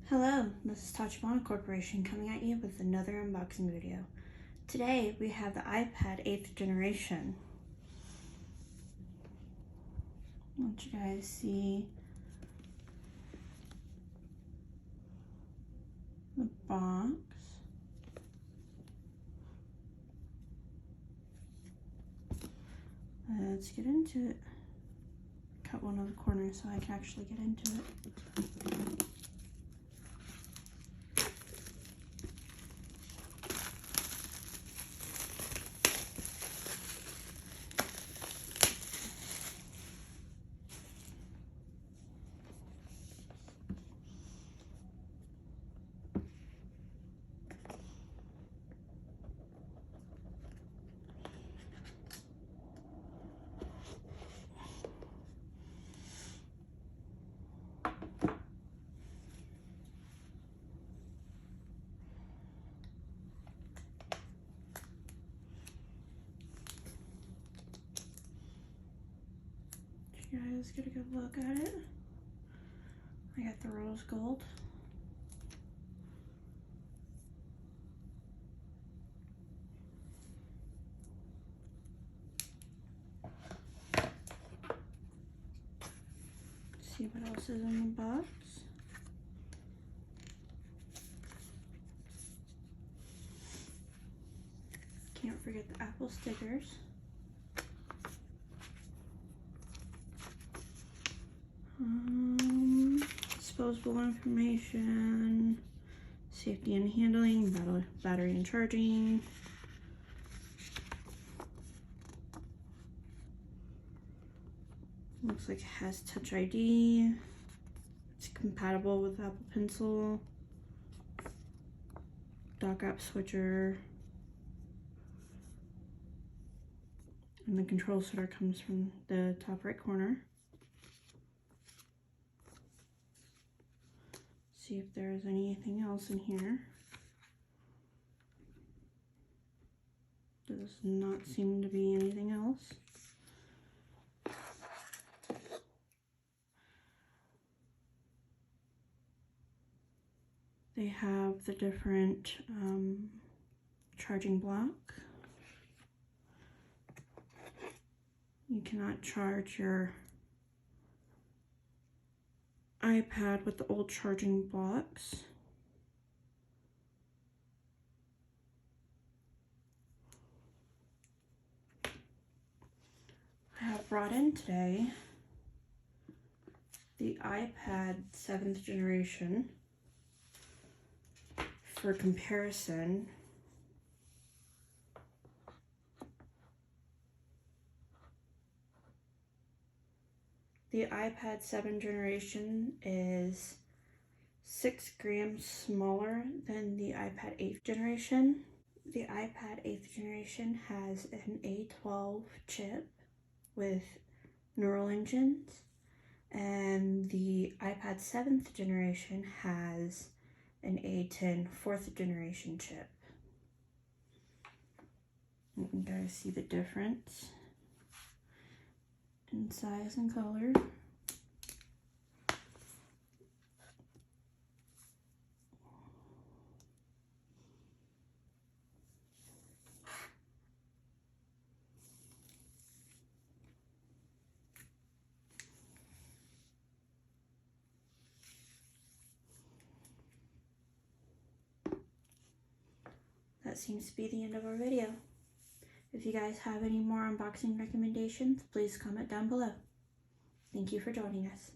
Hello, this is Tachibana Corporation coming at you with another unboxing video. Today we have the iPad 8th generation. I want you guys to see the box. Let's get into it. Cut one of the corners so I can actually get into it. You guys get a good look at it. I got the rose gold. See what else is in the box. Can't forget the Apple stickers. Disposable information, safety and handling, battery and charging. Looks like it has Touch ID. It's compatible with Apple Pencil. Dock app switcher. And the control center comes from the top right corner. See if there's anything else in here. Does not seem to be anything else. They have the different charging block. You cannot charge your iPad with the old charging blocks. I have brought in today the iPad 7th generation for comparison. The iPad 7th generation is 6 grams smaller than the iPad 8th generation. The iPad 8th generation has an A12 chip with neural engines, and the iPad 7th generation has an A10 4th generation chip. You can guys see the difference in size and color. That seems to be the end of our video. If you guys have any more unboxing recommendations, please comment down below. Thank you for joining us.